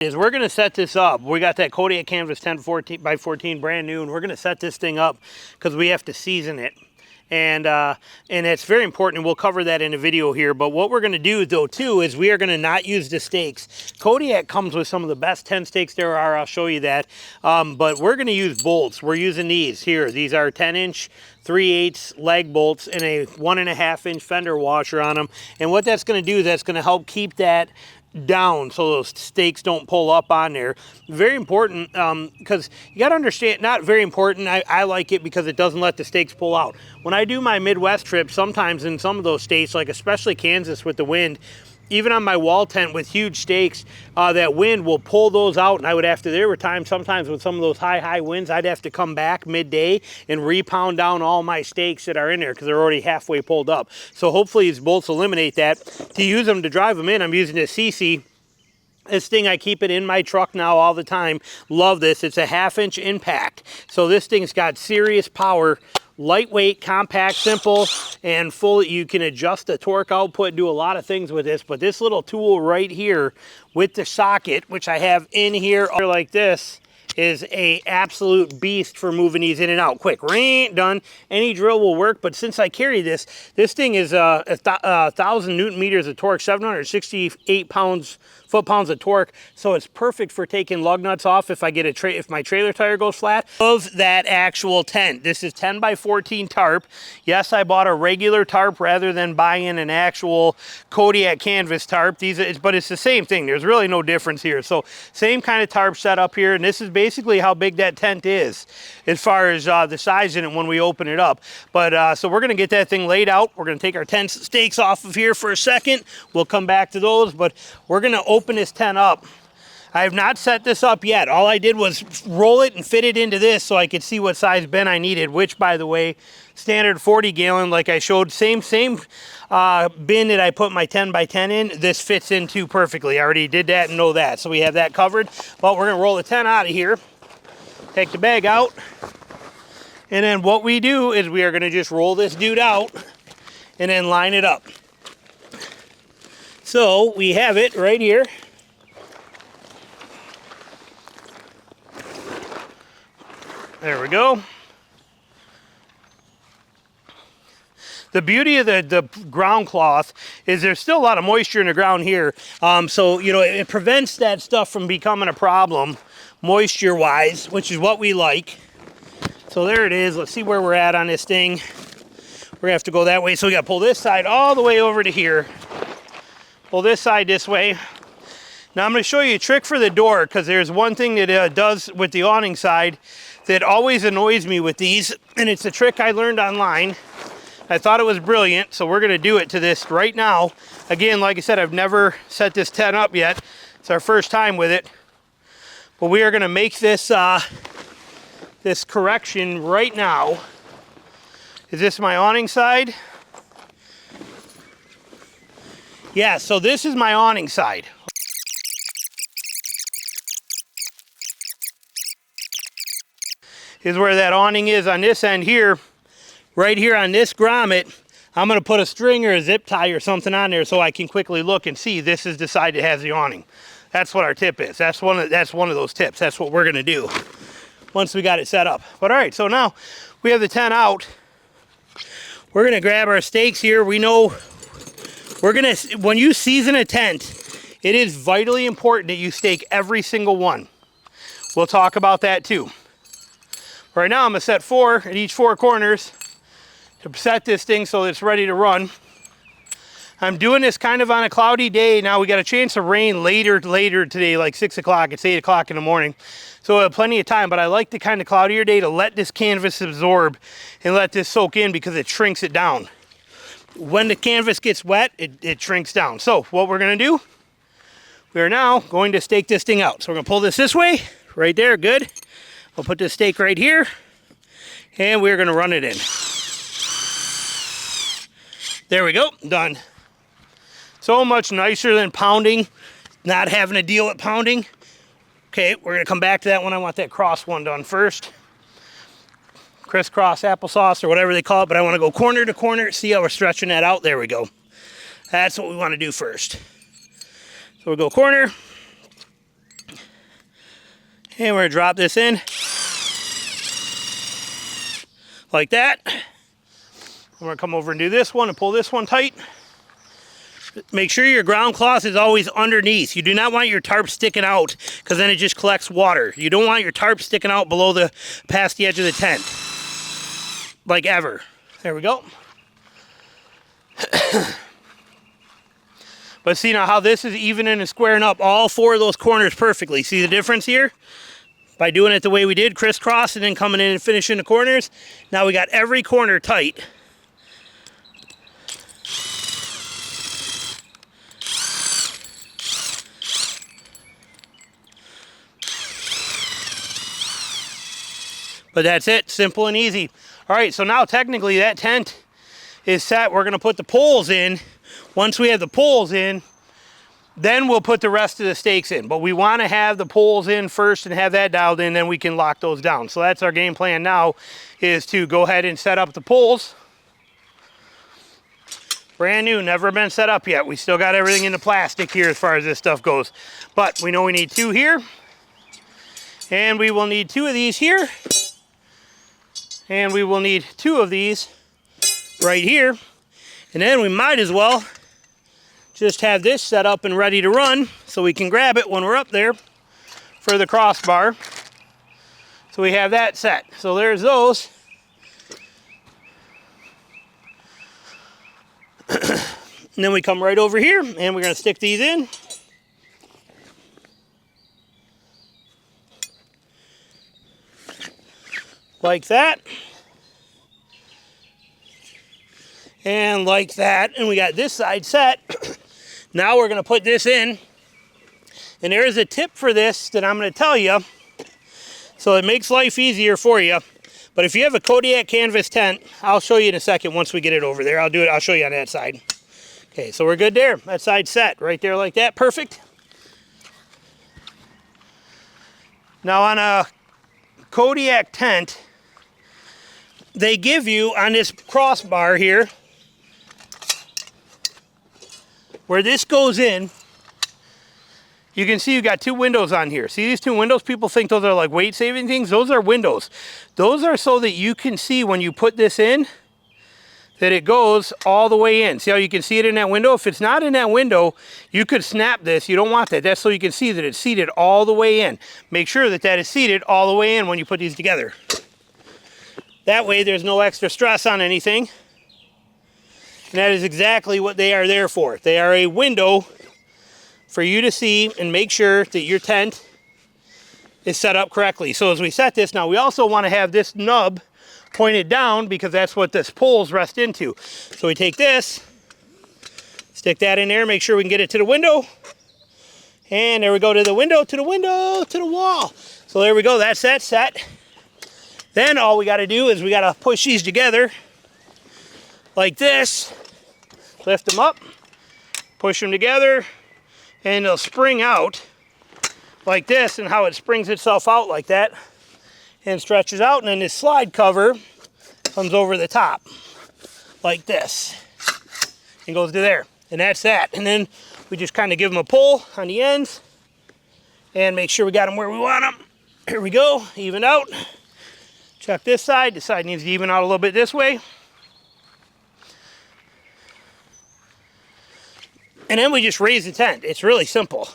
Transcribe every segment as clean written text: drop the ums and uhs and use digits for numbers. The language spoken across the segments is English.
Is we're going to set this up. We got that Kodiak canvas 10 by 14 brand new, and we're going to set this thing up because we have to season it. And it's very important, and we'll cover that in a video here. But what we're going to do, though, too, is we are going to not use the stakes. Kodiak comes with some of the best 10 stakes there are. I'll show you that. But we're going to use bolts. We're using these here. These are 10-inch 3/8 leg bolts and a 1.5-inch fender washer on them. And what that's going to do is that's going to help keep that down so those stakes don't pull up on there. Very important, because you got to understand, not very important, I like it because it doesn't let the stakes pull out. When I do my Midwest trips, sometimes in some of those states, like especially Kansas with the wind, even on my wall tent with huge stakes, that wind will pull those out, and I would have to, there were times sometimes with some of those high winds, I'd have to come back midday and repound down all my stakes that are in there because they're already halfway pulled up. So hopefully these bolts eliminate that. To use them to drive them in, I'm using a CC. This thing, I keep it in my truck now all the time. Love this. It's a 1/2-inch impact. So this thing's got serious power. Lightweight, compact, simple, and full. You can adjust the torque output, do a lot of things with this, but this little tool right here with the socket, which I have in here like this, is a absolute beast for moving these in and out. Quick, done. Any drill will work, but since I carry this thing is 1,000 Newton meters of torque, 768 foot-pounds of torque, so it's perfect for taking lug nuts off if I get if my trailer tire goes flat. Love that actual tent. This is 10 by 14 tarp. Yes, I bought a regular tarp rather than buying an actual Kodiak canvas tarp. But it's the same thing. There's really no difference here. So same kind of tarp setup here, and this is basically how big that tent is as far as the size in it when we open it up. But so we're going to get that thing laid out. We're going to take our tent stakes off of here for a second. We'll come back to those, but we're going to open this tent up. I have not set this up yet. All I did was roll it and fit it into this so I could see what size bin I needed, which, by the way, standard 40 gallon, like I showed, same bin that I put my 10 by 10 in, this fits into perfectly. I already did that and know that, so we have that covered. But we're gonna roll the tent out of here, take the bag out, and then what we do is we are gonna just roll this dude out and then line it up. So we have it right here. There we go. The beauty of the ground cloth is there's still a lot of moisture in the ground here. So, you know, it prevents that stuff from becoming a problem moisture-wise, which is what we like. So there it is. Let's see where we're at on this thing. We're gonna have to go that way. So we gotta pull this side all the way over to here. Pull this side this way. Now I'm gonna show you a trick for the door, because there's one thing that it does with the awning side that always annoys me with these, and it's a trick I learned online. I thought it was brilliant, so we're gonna do it to this right now. Again, like I said, I've never set this tent up yet. It's our first time with it. But we are gonna make this, this correction right now. Is this my awning side? Yeah, so this is my awning side. Is where that awning is on this end here. Right here on this grommet, I'm gonna put a string or a zip tie or something on there so I can quickly look and see this is the side that has the awning. That's what our tip is. That's one of those tips. That's what we're gonna do once we got it set up. But all right, so now we have the tent out. We're gonna grab our stakes here. We know when you season a tent, it is vitally important that you stake every single one. We'll talk about that too. Right now I'm gonna set 4 at each 4 corners to set this thing so that it's ready to run. I'm doing this kind of on a cloudy day. Now we got a chance of rain later today, like 6 o'clock. It's 8 o'clock in the morning. So I have plenty of time, but I like the kind of cloudier day to let this canvas absorb and let this soak in because it shrinks it down. When the canvas gets wet, it shrinks down. So what we're gonna do, we are now going to stake this thing out. So we're gonna pull this way, right there, good. We'll put this stake right here, and we're gonna run it in. There we go, done. So much nicer than pounding, not having to deal with pounding. Okay, we're gonna come back to that one. I want that cross one done first. Crisscross applesauce or whatever they call it, but I wanna go corner to corner. See how we're stretching that out? There we go. That's what we wanna do first. So we'll go corner, And we're gonna drop this in like that. I'm gonna come over and do this one and pull this one tight. Make sure your ground cloth is always underneath. You do not want your tarp sticking out because then it just collects water. You don't want your tarp sticking out below past the edge of the tent. Like ever. There we go. But see now how this is evening and squaring up all 4 of those corners perfectly. See the difference here? By doing it the way we did, crisscross and then coming in and finishing the corners. Now we got every corner tight. But that's it, simple and easy. All right, so now technically that tent is set. We're gonna put the poles in. Once we have the poles in, then we'll put the rest of the stakes in. But we wanna have the poles in first and have that dialed in, then we can lock those down. So that's our game plan now, is to go ahead and set up the poles. Brand new, never been set up yet. We still got everything in the plastic here as far as this stuff goes. But we know we need 2 here. And we will need 2 of these here. And we will need 2 of these right here. And then we might as well just have this set up and ready to run so we can grab it when we're up there for the crossbar. So we have that set. So there's those. And then we come right over here and we're going to stick these in. Like that. And like that. And we got this side set. Now we're going to put this in. And there is a tip for this that I'm going to tell you. So it makes life easier for you. But if you have a Kodiak canvas tent, I'll show you in a second once we get it over there. I'll show you on that side. Okay, so we're good there. That side's set right there like that. Perfect. Now on a Kodiak tent, they give you on this crossbar here, where this goes in, you can see you got 2 windows on here. See these 2 windows? People think those are like weight saving things. Those are windows. Those are so that you can see when you put this in, that it goes all the way in. See how you can see it in that window? If it's not in that window, you could snap this. You don't want that. That's so you can see that it's seated all the way in. Make sure that that is seated all the way in when you put these together. That way there's no extra stress on anything. And that is exactly what they are there for. They are a window for you to see and make sure that your tent is set up correctly. So as we set this, now we also want to have this nub pointed down because that's what this poles rest into. So we take this, stick that in there, make sure we can get it to the window. And there we go, to the window, to the window, to the wall. So there we go, that's that set. Then all we got to do is we got to push these together like this, lift them up, push them together, and they'll spring out like this, and how it springs itself out like that and stretches out, and then this slide cover comes over the top like this and goes to there, and that's that. And then we just kind of give them a pull on the ends and make sure we got them where we want them. Here we go, even out. Check this side. This side needs to even out a little bit this way. And then we just raise the tent. It's really simple.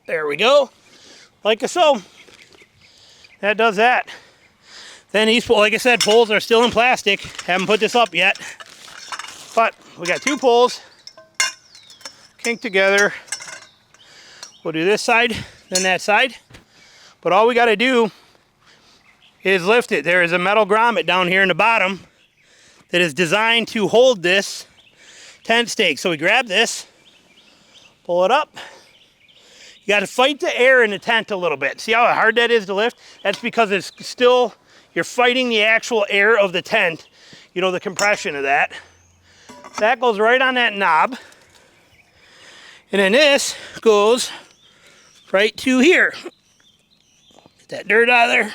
There we go. Like so. That does that. Then these, like I said, poles are still in plastic. Haven't put this up yet. But we got 2 poles. Kinked together. We'll do this side, then that side. But all we got to do is lift it. There is a metal grommet down here in the bottom that is designed to hold this tent stake. So we grab this, pull it up. You got to fight the air in the tent a little bit. See how hard that is to lift? That's because it's still, you're fighting the actual air of the tent, you know, the compression of that. That goes right on that knob. And then this goes right to here. Get that dirt out of there.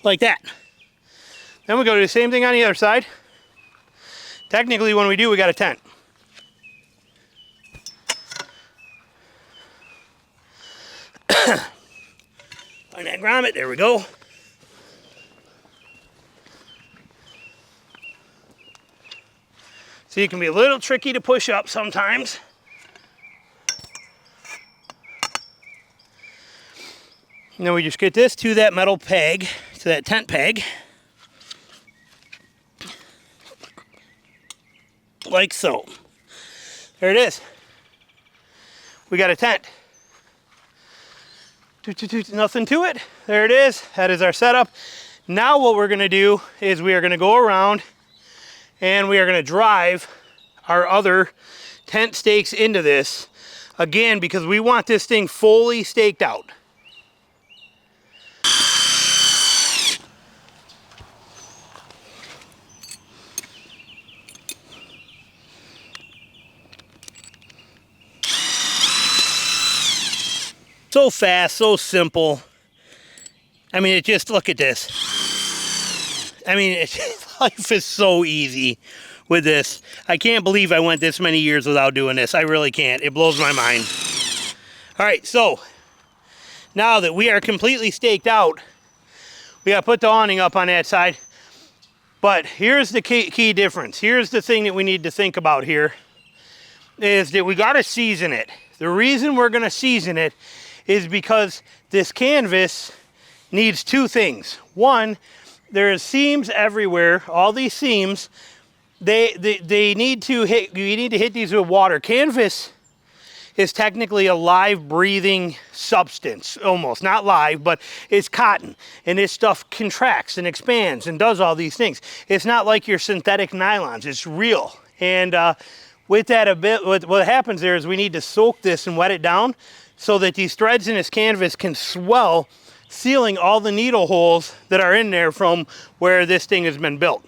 Like that. Then we go do the same thing on the other side. Technically, when we do, we got a tent. Find that grommet, there we go. So it can be a little tricky to push up sometimes. And then we just get this to that metal peg, to that tent peg. Like so. There it is. We got a tent. Nothing to it. There it is. That is our setup. Now what we're gonna do is we are gonna go around and we are gonna drive our other tent stakes into this. Again, because we want this thing fully staked out. So fast, so simple. I mean, it just, look at this. I mean, life is so easy with this. I can't believe I went this many years without doing this. I really can't. It blows my mind. All right, so now that we are completely staked out, we got to put the awning up on that side. But here's the key difference. Here's the thing that we need to think about here, is that we got to season it. The reason we're going to season it is because this canvas needs two things. One, there's seams everywhere. All these seams, they need to hit, you need to hit these with water. Canvas is technically a live breathing substance, almost, not live, but it's cotton. And this stuff contracts and expands and does all these things. It's not like your synthetic nylons, it's real. And with that what happens there is we need to soak this and wet it down so that these threads in this canvas can swell, sealing all the needle holes that are in there from where this thing has been built.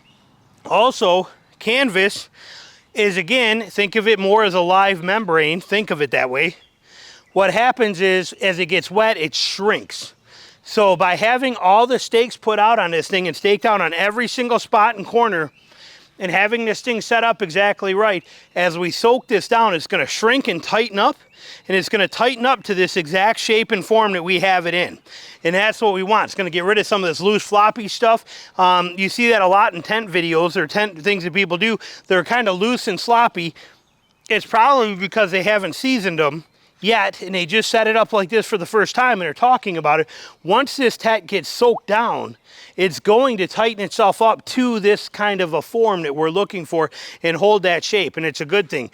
Also, canvas is, again, think of it more as a live membrane. Think of it that way. What happens is, as it gets wet, it shrinks. So by having all the stakes put out on this thing and staked out on every single spot and corner, and having this thing set up exactly right, as we soak this down, it's going to shrink and tighten up, and it's going to tighten up to this exact shape and form that we have it in. And that's what we want. It's going to get rid of some of this loose floppy stuff. You see that a lot in tent videos or tent things that people do. They're kind of loose and sloppy. It's probably because they haven't seasoned them yet, and they just set it up like this for the first time and they're talking about it. Once this tent gets soaked down, it's going to tighten itself up to this kind of a form that we're looking for and hold that shape, and it's a good thing.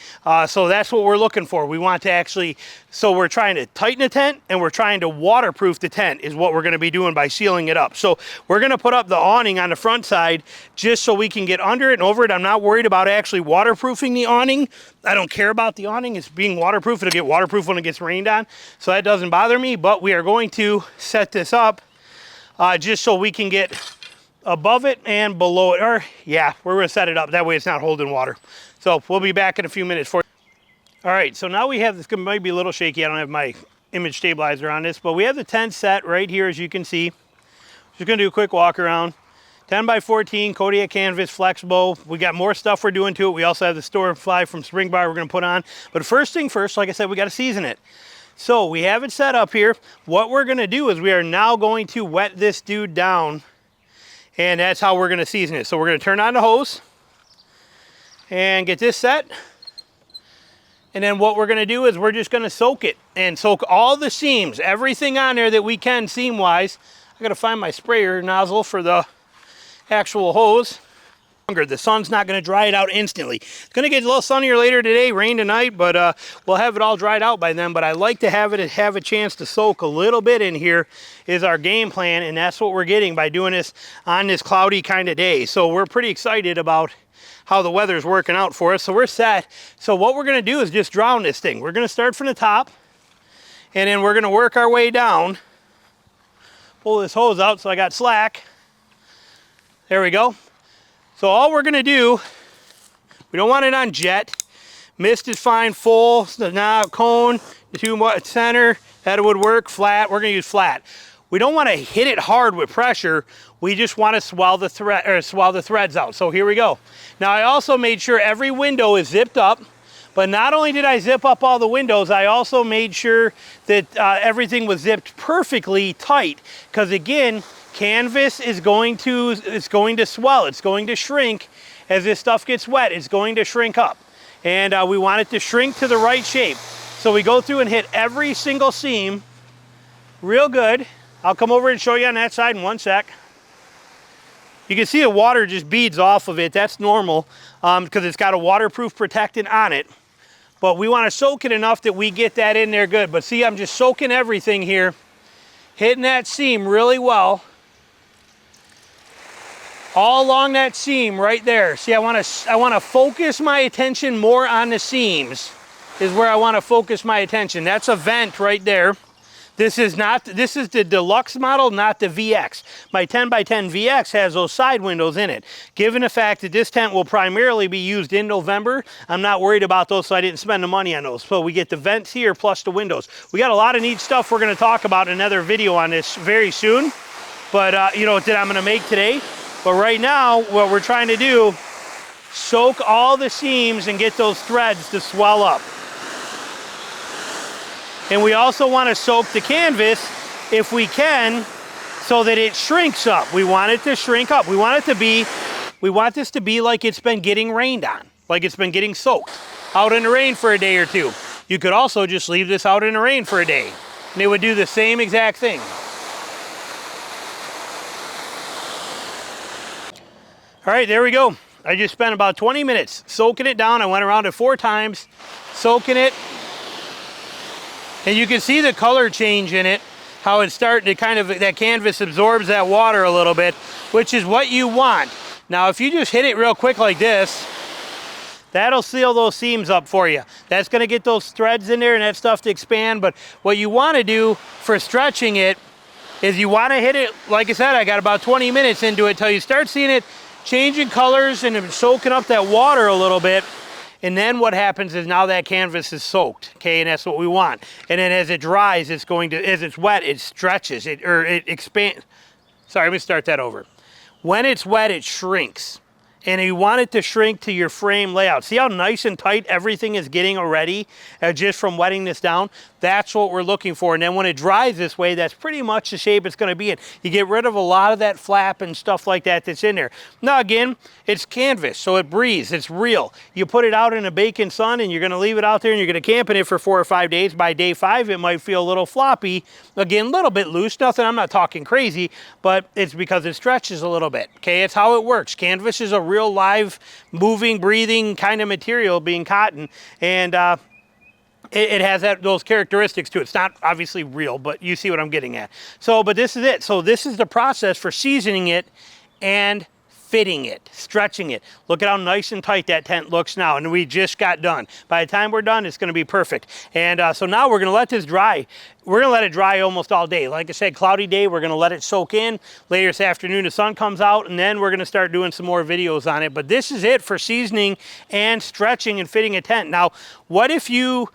So that's what we're looking for. We want to actually, so we're trying to tighten the tent and we're trying to waterproof the tent is what we're going to be doing by sealing it up. So we're going to put up the awning on the front side just so we can get under it and over it. I'm not worried about actually waterproofing the awning. I don't care about the awning. It's being waterproof. It'll get waterproof when it gets rained on, so that doesn't bother me. But we are going to set this up just so we can get above it and below it. Or yeah, we're going to set it up that way it's not holding water. So we'll be back in a few minutes for you. All right, so now we have this. Might be a little shaky. I don't have my image stabilizer on this, but we have the tent set right here, as you can see. Just going to do a quick walk around. 10 by 14 Kodiak canvas, flexible. We got more stuff we're doing to it. We also have the store fly from Spring Bar we're going to put on. But first thing first, like I said, we got to season it. So we have it set up here. What we're going to do is we are now going to wet this dude down, and that's how we're going to season it. So we're going to turn on the hose and get this set. And then what we're going to do is we're just going to soak it and soak all the seams, everything on there that we can seam-wise. I got to find my sprayer nozzle for the actual hose. The sun's not going to dry it out instantly. It's going to get a little sunnier later today, rain tonight, but we'll have it all dried out by then. But I like to have it have a chance to soak a little bit in here is our game plan, and that's what we're getting by doing this on this cloudy kind of day. So we're pretty excited about how the weather's working out for us. So we're set. So what we're going to do is just drown this thing. We're going to start from the top, and then we're going to work our way down. Pull this hose out so I got slack. There we go. So all we're going to do, we don't want it on jet. Mist is fine, full, now cone, the center, that would work. Flat, we're going to use flat. We don't want to hit it hard with pressure. We just want to swell the threads out. So here we go. Now I also made sure every window is zipped up. But not only did I zip up all the windows, I also made sure that everything was zipped perfectly tight. Because again, canvas is going to swell, it's going to shrink as this stuff gets wet, it's going to shrink up. And we want it to shrink to the right shape. So we go through and hit every single seam real good. I'll come over and show you on that side in one sec. You can see the water just beads off of it. That's normal because it's got a waterproof protectant on it. But we want to soak it enough that we get that in there good. But see, I'm just soaking everything here, hitting that seam really well. All along that seam right there. See, I want to focus my attention more on the seams is where I want to focus my attention. That's a vent right there. This is the deluxe model, not the VX. My 10x10 VX has those side windows in it. Given the fact that this tent will primarily be used in November, I'm not worried about those, so I didn't spend the money on those. So we get the vents here plus the windows. We got a lot of neat stuff we're going to talk about in another video on this very soon. But you know, that I'm going to make today. But right now, what we're trying to do, soak all the seams and get those threads to swell up. And we also want to soak the canvas, if we can, so that it shrinks up. We want it to shrink up. We want this to be like it's been getting rained on, like it's been getting soaked out in the rain for a day or two. You could also just leave this out in the rain for a day, and it would do the same exact thing. All right, there we go. I just spent about 20 minutes soaking it down. I went around it 4 times, soaking it. And you can see the color change in it, how it's starting to kind of, that canvas absorbs that water a little bit, which is what you want. Now, if you just hit it real quick like this, that'll seal those seams up for you. That's gonna get those threads in there and that stuff to expand, but what you wanna do for stretching it is you wanna hit it, like I said, I got about 20 minutes into it till you start seeing it changing colors and soaking up that water a little bit. And then what happens is now that canvas is soaked, okay, and that's what we want. And then as it dries, it's going to, as it's wet, it stretches, it expands. Sorry, let me start that over. When it's wet, it shrinks. And you want it to shrink to your frame layout. See how nice and tight everything is getting already just from wetting this down? That's what we're looking for. And then when it dries this way, that's pretty much the shape it's going to be in. You get rid of a lot of that flap and stuff like that that's in there. Now again, it's canvas, so it breathes, it's real. You put it out in a baking sun and you're going to leave it out there and you're going to camp in it for 4 or 5 days. By day 5, it might feel a little floppy. Again, a little bit loose, nothing, I'm not talking crazy, but it's because it stretches a little bit, okay? It's how it works. Canvas is a real live, moving, breathing kind of material, being cotton, and it has those characteristics to it. It's not obviously real, but you see what I'm getting at. So, but this is it. So this is the process for seasoning it and fitting it, stretching it. Look at how nice and tight that tent looks now, and we just got done. By the time we're done, it's gonna be perfect. And so now we're gonna let this dry. We're gonna let it dry almost all day. Like I said, cloudy day, we're gonna let it soak in. Later this afternoon, the sun comes out, and then we're gonna start doing some more videos on it. But this is it for seasoning and stretching and fitting a tent. Now, what if you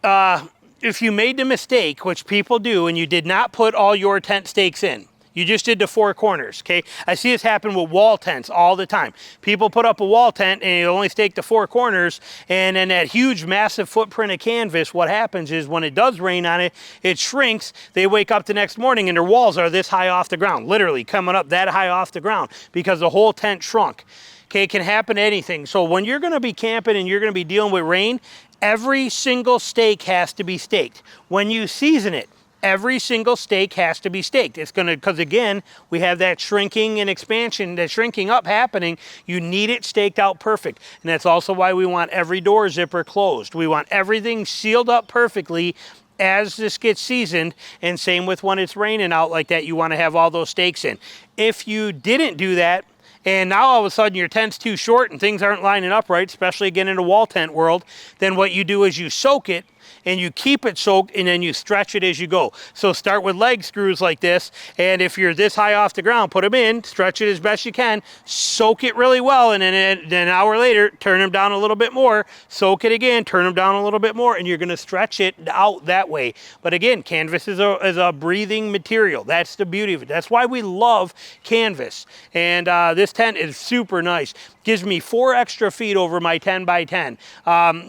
made the mistake, which people do, and you did not put all your tent stakes in? You just did the 4 corners, okay? I see this happen with wall tents all the time. People put up a wall tent and you only stake the 4 corners, and then that huge, massive footprint of canvas, what happens is when it does rain on it, it shrinks. They wake up the next morning and their walls are this high off the ground, literally coming up that high off the ground because the whole tent shrunk. Okay, it can happen to anything. So when you're gonna be camping and you're gonna be dealing with rain, every single stake has to be staked. When you season it, every single stake has to be staked. It's gonna, because again, we have that shrinking and expansion, that shrinking up happening. You need it staked out perfect. And that's also why we want every door zipper closed. We want everything sealed up perfectly as this gets seasoned, and same with when it's raining out like that, you wanna have all those stakes in. If you didn't do that, and now all of a sudden your tent's too short and things aren't lining up right, especially again in the wall tent world, then what you do is you soak it, and you keep it soaked, and then you stretch it as you go. So start with leg screws like this, and if you're this high off the ground, put them in, stretch it as best you can, soak it really well, and then an hour later, turn them down a little bit more, soak it again, turn them down a little bit more, and you're gonna stretch it out that way. But again, canvas is a breathing material. That's the beauty of it. That's why we love canvas. And this tent is super nice. Gives me 4 extra feet over my 10 by 10.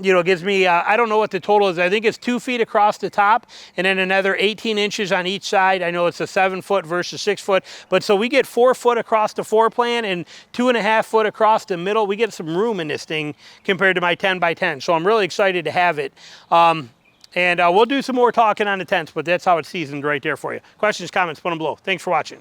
You know, gives me, I don't know what the total is. I think it's 2 feet across the top and then another 18 inches on each side. I know it's a 7 foot versus 6 foot, but so we get 4 foot across the floor plan and 2.5 foot across the middle. We get some room in this thing compared to my 10 by 10. So I'm really excited to have it. And we'll do some more talking on the tents, but that's how it's seasoned right there for you. Questions, comments, put them below. Thanks for watching.